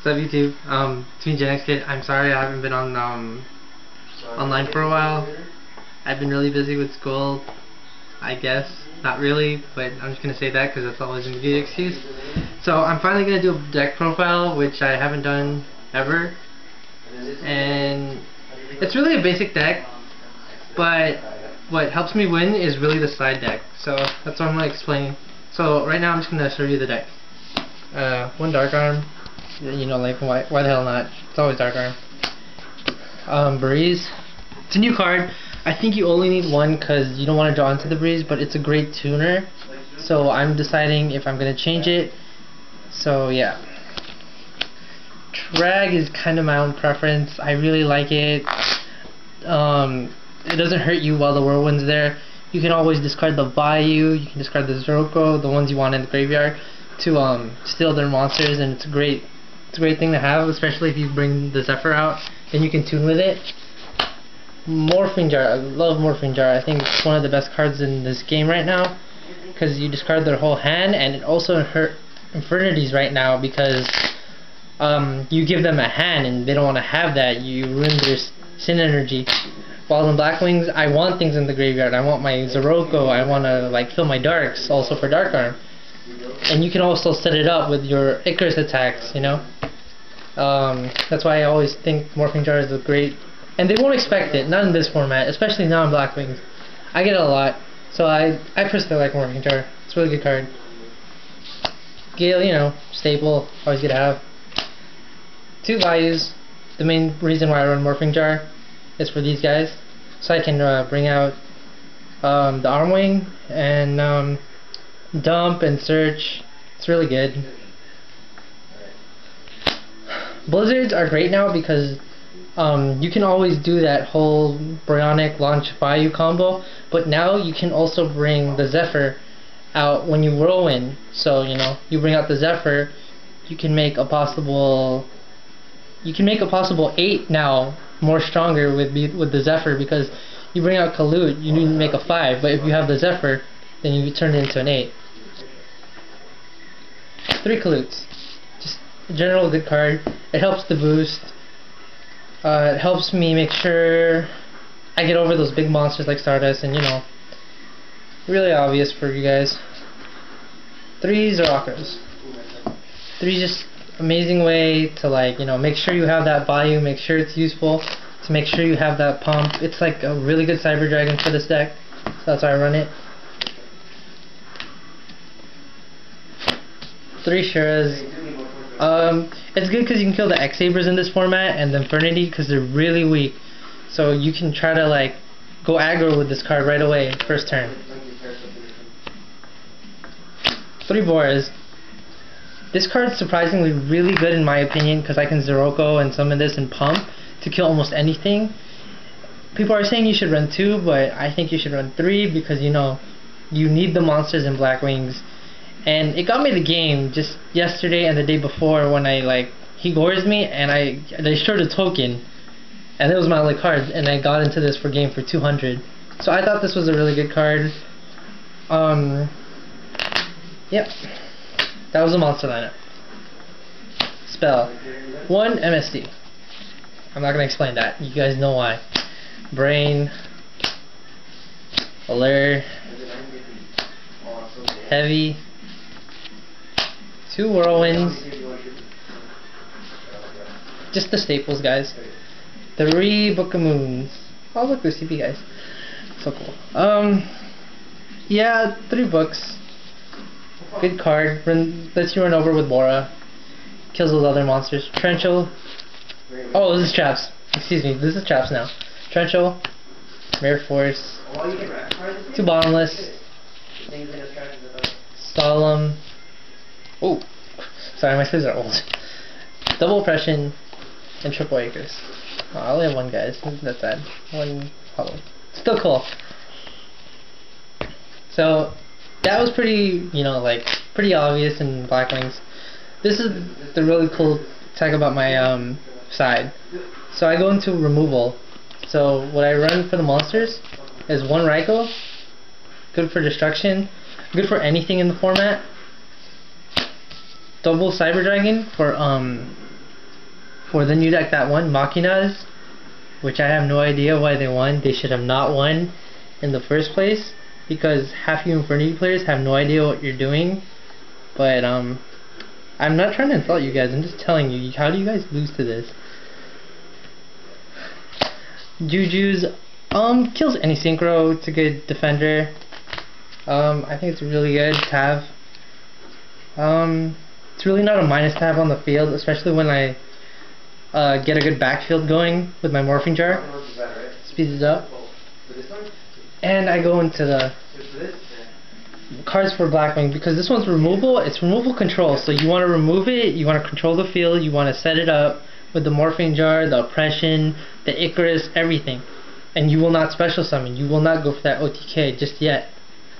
What's up, YouTube? It's me, Gen X Kid. I'm sorry I haven't been on online for a while. I've been really busy with school, I guess. Not really, but I'm just gonna say that because that's always a good excuse. So I'm finally gonna do a deck profile, which I haven't done ever, and it's really a basic deck, but what helps me win is really the side deck. So that's what I'm gonna explain. So right now I'm just gonna show you the deck. One Dark Arm. You know, like why the hell not? It's always Dark Arm. Breeze. It's a new card. I think you only need one because you don't want to draw into the Breeze, but it's a great tuner. So I'm deciding if I'm gonna change it. So yeah. Drag is kind of my own preference. I really like it. It doesn't hurt you while the Whirlwind's there. You can always discard the Bayou. You can discard the Zeroko, the ones you want in the graveyard, to steal their monsters, and it's a great thing to have, especially if you bring the Zephyr out and you can tune with it. Morphing Jar, I love Morphing Jar. I think it's one of the best cards in this game right now because you discard their whole hand, and it also hurt Infernities right now because you give them a hand and they don't want to have that. You ruin their Sin Energy. While in Blackwings, I want things in the graveyard. I want my Zeroko. I want to like fill my Darks also for Dark Arm. And you can also set it up with your Icarus attacks, you know. That's why I always think Morphing Jar is a great, and they won't expect it, not in this format, especially now in Blackwings. I get it a lot, so I personally like Morphing Jar. It's a really good card. Gale, you know, staple, always good to have. Two Bayous. The main reason why I run Morphing Jar is for these guys, so I can bring out the Armwing and dump and search. It's really good. Blizzards are great now because you can always do that whole Bryonic launch Bayou combo, but now you can also bring the Zephyr out when you Whirlwind. So you know, you bring out the Zephyr, you can make a possible 8 now more stronger with the Zephyr, because you bring out Kalut, you need to make a 5, but if you have the Zephyr, then you turn it into an 8. 3 Kaluts. Just a general good card. It helps the boost. It helps me make sure I get over those big monsters like Stardust, and you know, really obvious for you guys. 3 Zerakas. 3 just amazing way to, like, you know, make sure you have that Bayou, make sure it's useful, to make sure you have that pump. It's like a really good Cyber Dragon for this deck, so that's why I run it. 3 Shuras. It's good because you can kill the X-Sabers in this format and the Infernity because they're really weak. So you can try to like go aggro with this card right away, first turn. 3 Boras. This card's surprisingly really good in my opinion because I can Zeroko and summon this and pump to kill almost anything. People are saying you should run 2, but I think you should run 3 because, you know, you need the monsters in Blackwings. And it got me the game just yesterday and the day before when he gores me and I destroyed a token, and it was my only card, and I got into this for game for 200. So I thought this was a really good card. Yep. That was a monster lineup. Spell. 1 MSD. I'm not gonna explain that. You guys know why. Brain. Alert. Heavy. 2 Whirlwinds. Just the staples, guys. 3 Book of Moons. Oh look, there's CP, guys. So cool. Yeah, 3 books. Good card. Lets you run over with Bora. Kills those other monsters. Trenchel. Oh, this is Traps. Excuse me, this is Traps now. Trenchel. Rare Force. 2 Bottomless. Solemn. Oh, sorry, my sleeves are old. Double Oppression and Triple Acres. Oh, I only have 1, guys. That's sad. 1 hollow. Still cool. So that was pretty, you know, like pretty obvious in Blackwings. This is the really cool tech about my side. So I go into removal. So what I run for the monsters is 1 Raikou, good for destruction, good for anything in the format. Double Cyber Dragon for For the new deck that won, Machinas, which I have no idea why they won. They should have not won in the first place, because half you Infernity players have no idea what you're doing. But I'm not trying to insult you guys, I'm just telling you, how do you guys lose to this? Juju's kills any synchro. It's a good defender. I think it's really good to have. It's really not a minus to have on the field, especially when I get a good backfield going with my Morphing Jar. Speeds it up. And I go into the cards for Blackwing, because this one's removable. It's removal control, so you want to remove it, you want to control the field, you want to set it up with the Morphing Jar, the Oppression, the Icarus, everything. And you will not special summon. You will not go for that OTK just yet.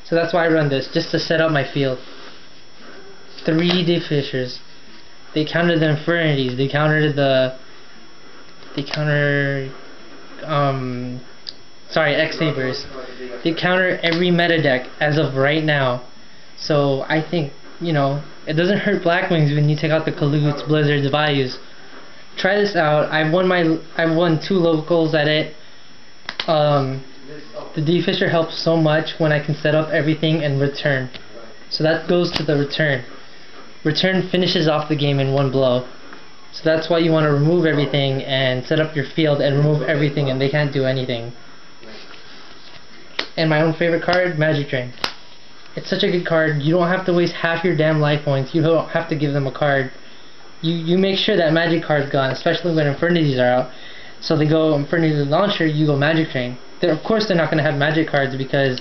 So that's why I run this, just to set up my field. 3 Deep Fishers. They counter the Infernities. They counter X-Sabers. They counter every meta deck as of right now. So I think, you know, it doesn't hurt Blackwings when you take out the Kalutes, Blizzards, Bayous. Try this out. I've won 2 locals at it. The Deep Fisher helps so much when I can set up everything and return. So that goes to the return. Return finishes off the game in one blow. So that's why you want to remove everything and set up your field and remove everything, and they can't do anything. And my own favorite card, Magic Drain. It's such a good card. You don't have to waste half your damn life points. You don't have to give them a card. You make sure that magic card's gone, especially when Infernities are out. So they go Infernity Launcher, you go Magic Drain. Of course they're not going to have magic cards because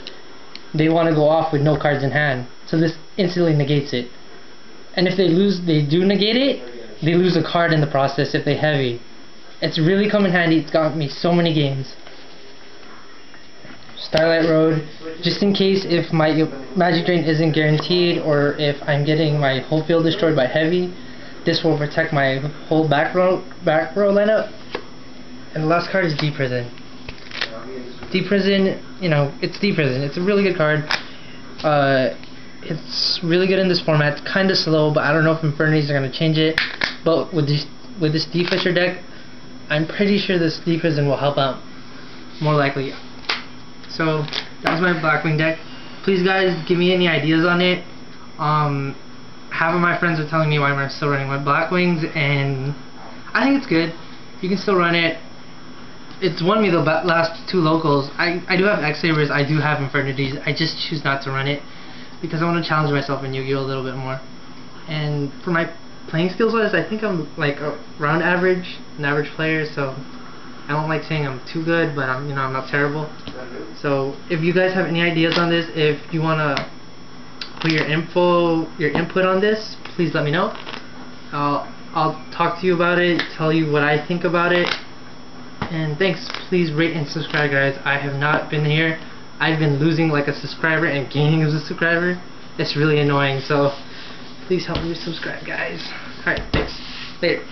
they want to go off with no cards in hand. So this instantly negates it. And if they do negate it, they lose a card in the process if they heavy. It's really come in handy. It's got me so many games. Starlight Road, just in case if my Magic Drain isn't guaranteed, or if I'm getting my whole field destroyed by heavy, this will protect my whole back row lineup. And the last card is Deep Prison. Deep Prison, you know, it's Deep Prison. It's a really good card. It's really good in this format. It's kind of slow, but I don't know if Infernities are going to change it. But with this Deep Fisher deck, I'm pretty sure this Deep Prison will help out, more likely. So that was my Blackwing deck. Please guys, give me any ideas on it. Half of my friends are telling me why I'm still running my Blackwings, and I think it's good. You can still run it. It's won me the last 2 locals. I do have X-Sabers, I do have Infernities. I just choose not to run it because I want to challenge myself in Yu-Gi-Oh! A little bit more. And for my playing skills wise, I think I'm like around average, an average player, so I don't like saying I'm too good, but I'm not terrible. So if you guys have any ideas on this, if you wanna put your input on this, please let me know. I'll talk to you about it, tell you what I think about it. And thanks. Please rate and subscribe, guys. I have not been here. I've been losing like a subscriber and gaining as a subscriber. It's really annoying, so please help me subscribe, guys. Alright, thanks. Later.